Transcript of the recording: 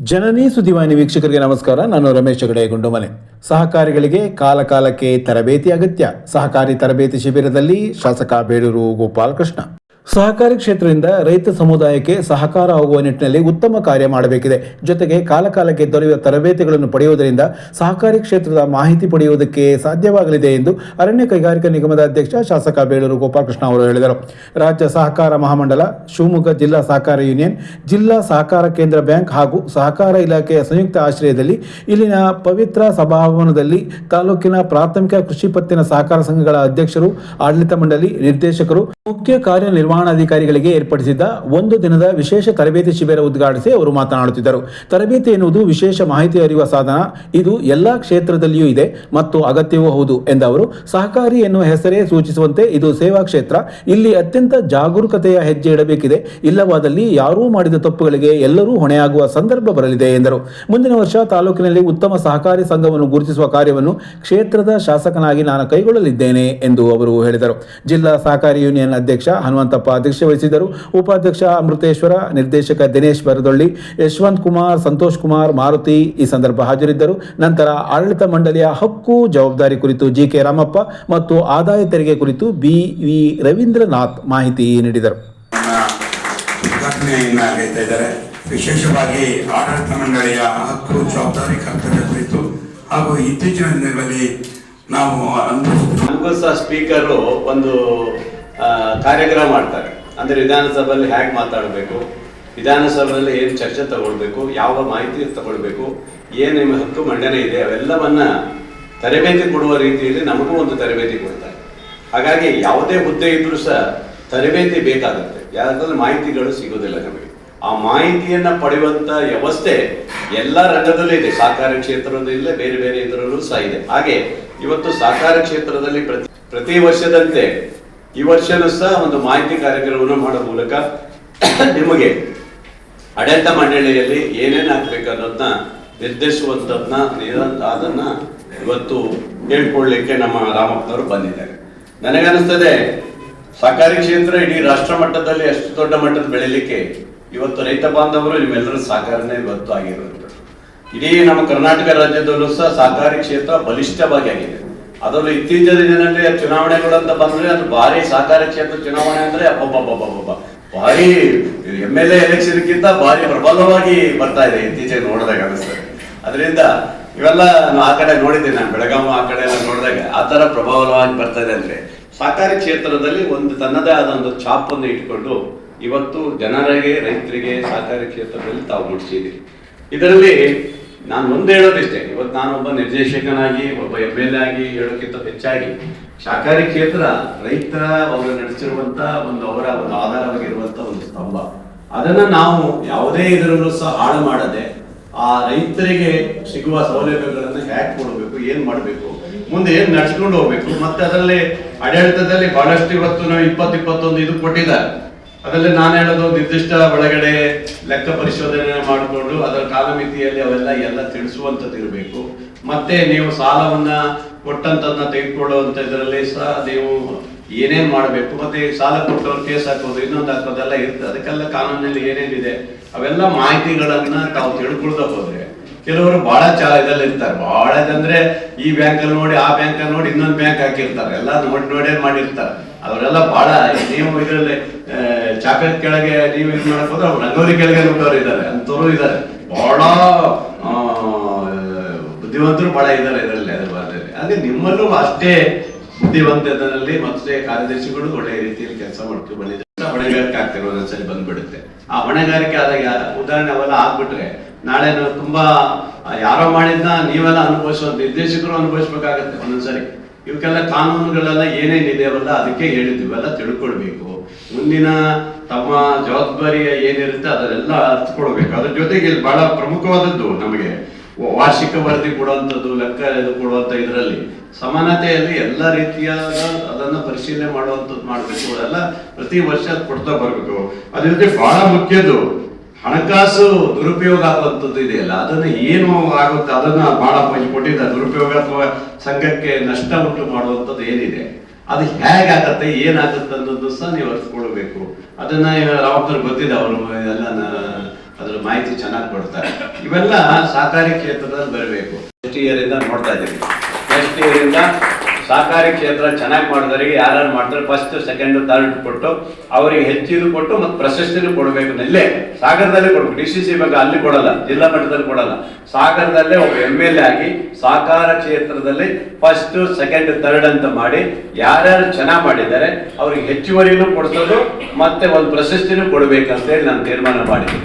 ಜನನಿ ಸುದ್ದಿವಾಹಿನಿ ವೀಕ್ಷಕರಿಗೆ ನಮಸ್ಕಾರ. ನಾನು ರಮೇಶ್ ಹೆಗಡೆ ಗುಂಡುಮನೆ. ಸಹಕಾರಿಗಳಿಗೆ ಕಾಲಕಾಲಕ್ಕೆ ತರಬೇತಿ ಅಗತ್ಯ. ಸಹಕಾರಿ ತರಬೇತಿ ಶಿಬಿರದಲ್ಲಿ ಶಾಸಕ ಬೇಳೂರು ಗೋಪಾಲಕೃಷ್ಣ. ಸಹಕಾರಿ ಕ್ಷೇತ್ರದಿಂದ ರೈತ ಸಮುದಾಯಕ್ಕೆ ಸಹಕಾರ ಆಗುವ ನಿಟ್ಟಿನಲ್ಲಿ ಉತ್ತಮ ಕಾರ್ಯ ಮಾಡಬೇಕಿದೆ. ಜೊತೆಗೆ ಕಾಲಕಾಲಕ್ಕೆ ದೊರೆಯುವ ತರಬೇತಿಗಳನ್ನು ಪಡೆಯುವುದರಿಂದ ಸಹಕಾರಿ ಕ್ಷೇತ್ರದ ಮಾಹಿತಿ ಪಡೆಯುವುದಕ್ಕೆ ಸಾಧ್ಯವಾಗಲಿದೆ ಎಂದು ಅರಣ್ಯ ಕೈಗಾರಿಕಾ ನಿಗಮದ ಅಧ್ಯಕ್ಷ ಶಾಸಕ ಬೇಳೂರು ಗೋಪಾಲಕೃಷ್ಣ ಅವರು ಹೇಳಿದರು. ರಾಜ್ಯ ಸಹಕಾರ ಮಹಾಮಂಡಲ, ಶಿವಮೊಗ್ಗ ಜಿಲ್ಲಾ ಸಹಕಾರ ಯೂನಿಯನ್, ಜಿಲ್ಲಾ ಸಹಕಾರ ಕೇಂದ್ರ ಬ್ಯಾಂಕ್ ಹಾಗೂ ಸಹಕಾರ ಇಲಾಖೆಯ ಸಂಯುಕ್ತ ಆಶ್ರಯದಲ್ಲಿ ಇಲ್ಲಿನ ಪವಿತ್ರ ಸಭಾಭವನದಲ್ಲಿ ತಾಲೂಕಿನ ಪ್ರಾಥಮಿಕ ಕೃಷಿ ಪತ್ತಿನ ಸಹಕಾರ ಸಂಘಗಳ ಅಧ್ಯಕ್ಷರು, ಆಡಳಿತ ಮಂಡಳಿ, ನಿರ್ದೇಶಕರು, ಮುಖ್ಯ ಕಾರ್ಯನಿರ್ವಹಣಾಧಿಕಾರಿಗಳಿಗೆ ಏರ್ಪಡಿಸಿದ್ದ ಒಂದು ದಿನದ ವಿಶೇಷ ತರಬೇತಿ ಶಿಬಿರ ಉದ್ಘಾಟಿಸಿ ಅವರು ಮಾತನಾಡುತ್ತಿದ್ದರು. ತರಬೇತಿ ಎನ್ನುವುದು ವಿಶೇಷ ಮಾಹಿತಿ ಅರಿಯುವ ಸಾಧನ. ಇದು ಎಲ್ಲಾ ಕ್ಷೇತ್ರದಲ್ಲಿಯೂ ಇದೆ ಮತ್ತು ಅಗತ್ಯವೂ ಹೌದು ಎಂದ ಅವರು, ಸಹಕಾರಿ ಎನ್ನುವ ಹೆಸರೇ ಸೂಚಿಸುವಂತೆ ಇದು ಸೇವಾ ಕ್ಷೇತ್ರ. ಇಲ್ಲಿ ಅತ್ಯಂತ ಜಾಗರೂಕತೆಯ ಹೆಜ್ಜೆ ಇಡಬೇಕಿದೆ. ಇಲ್ಲವಾದಲ್ಲಿ ಯಾರೂ ಮಾಡಿದ ತಪ್ಪುಗಳಿಗೆ ಎಲ್ಲರೂ ಹೊಣೆಯಾಗುವ ಸಂದರ್ಭ ಬರಲಿದೆ ಎಂದರು. ಮುಂದಿನ ವರ್ಷ ತಾಲೂಕಿನಲ್ಲಿ ಉತ್ತಮ ಸಹಕಾರಿ ಸಂಘವನ್ನು ಗುರುತಿಸುವ ಕಾರ್ಯವನ್ನು ಕ್ಷೇತ್ರದ ಶಾಸಕನಾಗಿ ನಾನು ಕೈಗೊಳ್ಳಲಿದ್ದೇನೆ ಎಂದು ಅವರು ಹೇಳಿದರು. ಜಿಲ್ಲಾ ಸಹಕಾರಿ ಯೂನಿಯನ್ ಅಧ್ಯಕ್ಷ ಹನುಮಂತಪ್ಪ ಅಧ್ಯಕ್ಷತೆ ವಹಿಸಿದ್ದರು. ಉಪಾಧ್ಯಕ್ಷ ಅಮೃತೇಶ್ವರ, ನಿರ್ದೇಶಕ ದಿನೇಶ್ ಬರದೊಳ್ಳಿ, ಯಶವಂತ್ ಕುಮಾರ್, ಸಂತೋಷ್ ಕುಮಾರ್, ಮಾರುತಿ ಈ ಸಂದರ್ಭ ಹಾಜರಿದ್ದರು. ನಂತರ ಆಡಳಿತ ಮಂಡಳಿಯ ಹಕ್ಕು ಜವಾಬ್ದಾರಿ ಕುರಿತು ಜಿಕೆ ರಾಮಪ್ಪ ಮತ್ತು ಆದಾಯ ತೆರಿಗೆ ಕುರಿತು BV ರವೀಂದ್ರನಾಥ್ ಮಾಹಿತಿ ನೀಡಿದರು. ವಿಶೇಷವಾಗಿ ಆಡಳಿತ ಮಂಡಳಿಯ ಹಕ್ಕು ಜವಾಬ್ದಾರಿ ಕರ್ತವ್ಯ ಕುರಿತು ಹಾಗೂ ಇತ್ತೀಚಿನ ದಿನಗಳಲ್ಲಿ ನಾವು ಸ್ಪೀಕರು ಒಂದು ಕಾರ್ಯಕ್ರಮ ಮಾಡ್ತಾರೆ. ಅಂದರೆ ವಿಧಾನಸಭೆಯಲ್ಲಿ ಹೇಗೆ ಮಾತಾಡಬೇಕು, ವಿಧಾನಸಭೆಯಲ್ಲಿ ಏನು ಚರ್ಚೆ ತಗೊಳ್ಬೇಕು, ಯಾವ ಮಾಹಿತಿ ತಗೊಳ್ಬೇಕು, ಏನು ನಿಮ್ಮ ಹಕ್ಕು ಮಂಡನೆ ಇದೆ, ಅವೆಲ್ಲವನ್ನ ತರಬೇತಿ ಕೊಡುವ ರೀತಿಯಲ್ಲಿ ನಮಗೂ ಒಂದು ತರಬೇತಿ ಕೊಡ್ತಾರೆ. ಹಾಗಾಗಿ ಯಾವುದೇ ಹುದ್ದೆ ಇದ್ರೂ ಸಹ ತರಬೇತಿ ಬೇಕಾಗುತ್ತೆ. ಯಾಕಂದ್ರೆ ಮಾಹಿತಿಗಳು ಸಿಗೋದಿಲ್ಲ ನಮಗೆ. ಆ ಮಾಹಿತಿಯನ್ನ ಪಡೆಯುವಂತ ವ್ಯವಸ್ಥೆ ಎಲ್ಲ ರಂಗದಲ್ಲೂ ಇದೆ. ಸಹಕಾರ ಕ್ಷೇತ್ರದಲ್ಲೇ ಬೇರೆ ಬೇರೆ ಇದರಲ್ಲೂ ಸಹ ಇದೆ. ಹಾಗೆ ಇವತ್ತು ಸಹಕಾರ ಕ್ಷೇತ್ರದಲ್ಲಿ ಪ್ರತಿ ವರ್ಷದಂತೆ ಈ ವರ್ಷನೂ ಸಹ ಒಂದು ಮಾಹಿತಿ ಕಾರ್ಯಕ್ರಮವನ್ನು ಮಾಡುವ ಮೂಲಕ ನಿಮಗೆ ಆಡಳಿತ ಮಂಡಳಿಯಲ್ಲಿ ಏನೇನು ಆಗ್ಬೇಕು ಅನ್ನೋದನ್ನ ನಿರ್ದೇಶಿಸುವಂಥದ್ದನ್ನ ಅದನ್ನ ಇವತ್ತು ಹೇಳ್ಕೊಡ್ಲಿಕ್ಕೆ ನಮ್ಮ ರಾಮಪ್ಪನವರು ಬಂದಿದ್ದಾರೆ. ನನಗನ್ನಿಸ್ತದೆ ಸಹಕಾರಿ ಕ್ಷೇತ್ರ ಇಡೀ ರಾಷ್ಟ್ರ ಮಟ್ಟದಲ್ಲಿ ಅಷ್ಟು ದೊಡ್ಡ ಮಟ್ಟದ ಬೆಳಿಲಿಕ್ಕೆ ಇವತ್ತು ರೈತ ಬಾಂಧವರು ನಿಮ್ಮೆಲ್ಲರ ಸಹಕಾರನೇ ಇವತ್ತು ಆಗಿರುವಂಥದ್ದು. ಇಡೀ ನಮ್ಮ ಕರ್ನಾಟಕ ರಾಜ್ಯದಲ್ಲೂ ಸಹ ಸಹಕಾರಿ ಕ್ಷೇತ್ರ ಬಲಿಷ್ಠವಾಗಿ ಆಗಿದೆ. ಅದರಲ್ಲೂ ಇತ್ತೀಚಿನ ದಿನದಲ್ಲಿ ಚುನಾವಣೆಗಳು ಅಂತ ಬಂದ್ರೆ ಅದು ಭಾರಿ ಸಹಕಾರಿ ಕ್ಷೇತ್ರ ಚುನಾವಣೆ ಅಂದ್ರೆ ಭಾರಿ MLA ಎಲೆಕ್ಷನ್ಗಿಂತ ಭಾರಿ ಪ್ರಬಲವಾಗಿ ಬರ್ತಾ ಇದೆ ಇತ್ತೀಚೆಗೆ ನೋಡಿದಾಗ ಅನಿಸ್ತದೆ. ಅದರಿಂದ ಇವೆಲ್ಲ ಆ ಕಡೆ ನೋಡಿದ್ದೀನಿ ನಾನು, ಬೆಳಗಾವಿ ಆ ಕಡೆ ಎಲ್ಲ ನೋಡಿದಾಗ ಆ ತರ ಪ್ರಬಲವಾಗಿ ಬರ್ತಾ ಇದೆ. ಅಂದ್ರೆ ಸಹಕಾರಿ ಕ್ಷೇತ್ರದಲ್ಲಿ ಒಂದು ತನ್ನದೇ ಆದ ಒಂದು ಛಾಪನ್ನು ಇಟ್ಕೊಂಡು ಇವತ್ತು ಜನರಿಗೆ, ರೈತರಿಗೆ ಸಹಕಾರಿ ಕ್ಷೇತ್ರದಲ್ಲಿ ತಾವು ಮುಟ್ಟಿಸಿದ್ದೀರಿ. ಇದರಲ್ಲಿ ನಾನು ಒಂದು ಹೇಳೋದಿಷ್ಟೇ, ಇವತ್ತು ನಾನೊಬ್ಬ ನಿರ್ದೇಶಕನಾಗಿ, ಒಬ್ಬ MLA ಆಗಿ ಹೇಳೋಕ್ಕಿಂತ ಹೆಚ್ಚಾಗಿ ಸಹಕಾರಿ ಕ್ಷೇತ್ರ ರೈತರ ಅವರು ನಡೆಸಿರುವಂತ ಅವರ ಒಂದು ಆಧಾರವಾಗಿರುವಂತ ಒಂದು ಸ್ತಂಭ. ಅದನ್ನ ನಾವು ಯಾವುದೇ ಇದರಲ್ಲೂ ಸಹ ಹಾಳು ಮಾಡದೆ ಆ ರೈತರಿಗೆ ಸಿಗುವ ಸೌಲಭ್ಯಗಳನ್ನು ಹ್ಯಾಕ್ ಕೊಡಬೇಕು, ಏನ್ ಮಾಡಬೇಕು, ಮುಂದೆ ಏನ್ ನಡ್ಸ್ಕೊಂಡು ಹೋಗ್ಬೇಕು. ಮತ್ತೆ ಅದರಲ್ಲಿ ಆಡಳಿತದಲ್ಲಿ ಬಹಳಷ್ಟು ಇವತ್ತು ನಾವು 20-21 ಇದು ಕೊಟ್ಟಿದ್ದಾರೆ. ಅದರಲ್ಲಿ ನಾನು ಹೇಳೋದು ನಿರ್ದಿಷ್ಟ ಒಳಗಡೆ ಲೆಕ್ಕ ಪರಿಶೋಧನೆ ಮಾಡಿಕೊಂಡು ಅದರ ಕಾಲಮಿತಿಯಲ್ಲಿ ಅವೆಲ್ಲ ತಿಳಿಸುವಂಥದ್ದು ಇರಬೇಕು. ಮತ್ತೆ ನೀವು ಸಾಲವನ್ನ ಕೊಟ್ಟಂತದನ್ನ ತೆಗೆದುಕೊಳ್ಳುವಂತ ಇದರಲ್ಲಿ ಸಹ ನೀವು ಏನೇನ್ ಮಾಡಬೇಕು, ಮತ್ತೆ ಸಾಲ ಕೊಟ್ಟವ್ರು ಕೇಸ್ ಹಾಕೋದು, ಇನ್ನೊಂದು ಹಾಕೋದೆಲ್ಲ ಇರ್ತದೆ. ಅದಕ್ಕೆಲ್ಲ ಕಾನೂನಲ್ಲಿ ಏನೇನಿದೆ ಅವೆಲ್ಲ ಮಾಹಿತಿಗಳನ್ನ ತಾವು ತಿಳ್ಕೊಳ್ತಾ ಹೋದ್ರೆ ಕೆಲವರು ಬಹಳ ಇದಲ್ಲಿ ಇರ್ತಾರೆ. ಬಹಳ ಅಂದ್ರೆ ಈ ಬ್ಯಾಂಕ್ ಅಲ್ಲಿ ನೋಡಿ, ಆ ಬ್ಯಾಂಕ್ ಅಲ್ಲಿ ನೋಡಿ, ಇನ್ನೊಂದು ಬ್ಯಾಂಕ್ ಹಾಕಿರ್ತಾರೆ. ಎಲ್ಲ ನೋಡೇ ಮಾಡಿರ್ತಾರೆ. ಅವರೆಲ್ಲ ಬಹಳ ನೀವು ಇದರಲ್ಲಿ ಚಾಕ್ಲೇಟ್ ಕೆಳಗೆ ನೀವು ಇದು ಮಾಡಕ್ ಹೋದ್ರೆ ಅವ್ರು ರಂಗೋಲಿ ಕೆಳಗೆ ನುಗ್ಗೋರು ಇದ್ದಾರೆ, ಅಂತವರು ಇದ್ದಾರೆ. ಬಹಳ ಬುದ್ಧಿವಂತರು ಬಹಳ ಇದ್ದಾರೆ ಇದರಲ್ಲಿ. ಅದ್ರ ಬಾರದಲ್ಲಿ ಹಾಗೆ ನಿಮ್ಮಲ್ಲೂ ಅಷ್ಟೇ ಬುದ್ಧಿವಂತದಲ್ಲಿ ಮತ್ತೆ ಕಾರ್ಯದರ್ಶಿಗಳು ಒಳ್ಳೆಯ ರೀತಿಯಲ್ಲಿ ಕೆಲಸ ಮಾಡ್ತೀವಿ ಬಂದಿದ್ದಾರೆ. ಹೊಣೆಗಾರಿಕೆ ಆಗ್ತಿರೋ ಒಂದೊಂದ್ಸಲಿ ಬಂದ್ಬಿಡುತ್ತೆ. ಆ ಹೊಣೆಗಾರಿಕೆ ಆದಾಗ ಉದಾಹರಣೆ ಅವೆಲ್ಲ ಆಗ್ಬಿಟ್ರೆ ನಾಳೆ ತುಂಬಾ ಯಾರೋ ಮಾಡಿದ್ನ ನೀವೆಲ್ಲ ಅನುಭವಿಸುವಂತ ನಿರ್ದೇಶಕರು ಅನುಭವಿಸ್ಬೇಕಾಗತ್ತೆ ಒಂದೊಂದ್ಸರಿ. ಇವಕ್ಕೆಲ್ಲ ಕಾನೂನುಗಳೆಲ್ಲ ಏನೇನಿದೆ ಅವಲ್ಲ ಅದಕ್ಕೆ ಹೇಳಿದ್ವಿ, ಇವೆಲ್ಲ ತಿಳ್ಕೊಳ್ಬೇಕು. ಮುಂದಿನ ತಮ್ಮ ಜವಾಬ್ದಾರಿ ಏನಿರುತ್ತೆ ಅದನ್ನೆಲ್ಲ ಅರ್ಥಕೊಳ್ಬೇಕು. ಅದ್ರ ಜೊತೆಗೆ ಬಹಳ ಪ್ರಮುಖವಾದದ್ದು ನಮಗೆ ವಾರ್ಷಿಕ ವರದಿ ಕೊಡುವಂಥದ್ದು, ಲೆಕ್ಕ ಕೊಡುವಂತ ಇದರಲ್ಲಿ ಸಮಾನತೆಯಲ್ಲಿ ಎಲ್ಲ ರೀತಿಯಾದ ಅದನ್ನ ಪರಿಶೀಲನೆ ಮಾಡುವಂಥದ್ದು ಮಾಡಬೇಕು. ಅದೆಲ್ಲ ಪ್ರತಿ ವರ್ಷ ಕೊಡ್ತಾ ಬರ್ಬೇಕು. ಅದ್ರ ಜೊತೆ ಬಹಳ ಮುಖ್ಯದ್ದು ಹಣಕಾಸು ದುರುಪಯೋಗ ಆಗುವಂಥದ್ದು ಇದೆಯಲ್ಲ, ಅದನ್ನ ಏನು ಆಗುತ್ತೆ ಅದನ್ನ ಬಹಳ ಕೊಟ್ಟಿದ್ದಾರೆ. ದುರುಪಯೋಗ ಅಥವಾ ಸಂಘಕ್ಕೆ ನಷ್ಟ ಉಂಟು ಮಾಡುವಂಥದ್ದು ಏನಿದೆ ಅದು ಹೇಗಾಗತ್ತೆ, ಏನಾಗುತ್ತೆ ಅನ್ನೋದು ಸಹ ನೀವು ಅರ್ಥಕೊಳ್ಬೇಕು. ಅದನ್ನ ರಾಮಪ್ಪರು ಗೊತ್ತಿದೆ, ಅವರು ಎಲ್ಲ ಅದ್ರ ಮಾಹಿತಿ ಚೆನ್ನಾಗಿ ಕೊಡ್ತಾರೆ. ಇವೆಲ್ಲ ಸಹಕಾರಿ ಕ್ಷೇತ್ರದಲ್ಲಿ ಬರಬೇಕು. ನೆಕ್ಸ್ಟ್ ಇಯರ್ ಇಂದ ನೋಡ್ತಾ ಇದ್ದೀವಿ. ನೆಕ್ಸ್ಟ್ ಇಯರ್ ಇಂದ ಸಹಕಾರಿ ಕ್ಷೇತ್ರ ಚೆನ್ನಾಗಿ ಮಾಡಿದವರಿಗೆ ಯಾರು ಮಾಡ್ತಾರೆ ಫಸ್ಟ್ ಸೆಕೆಂಡ್ ಥರ್ಡ್ ಕೊಟ್ಟು ಅವರಿಗೆ ಹೆಚ್ಚಿದು ಕೊಟ್ಟು ಮತ್ತು ಪ್ರಶಸ್ತಿನೂ ಕೊಡಬೇಕು. ಇಲ್ಲೇ ಸಾಗರದಲ್ಲೇ ಕೊಡಬೇಕು. DCC ಬಗ್ಗೆ ಅಲ್ಲಿ ಕೊಡಲ್ಲ, ಜಿಲ್ಲಾ ಮಟ್ಟದಲ್ಲಿ ಕೊಡಲ್ಲ. ಸಾಗರದಲ್ಲೇ ಒಬ್ಬ MLA ಆಗಿ ಸಹಕಾರ ಕ್ಷೇತ್ರದಲ್ಲಿ ಫಸ್ಟ್ ಸೆಕೆಂಡ್ ಥರ್ಡ್ ಅಂತ ಮಾಡಿ ಯಾರ್ಯಾರು ಚೆನ್ನಾಗಿ ಮಾಡಿದ್ದಾರೆ ಅವ್ರಿಗೆ ಹೆಚ್ಚುವರಿನೂ ಕೊಡಿಸೋದು ಮತ್ತೆ ಒಂದು ಪ್ರಶಸ್ತಿನೂ ಕೊಡಬೇಕಂತೇಳಿ ನಾನು ತೀರ್ಮಾನ ಮಾಡಿದ್ದೀನಿ.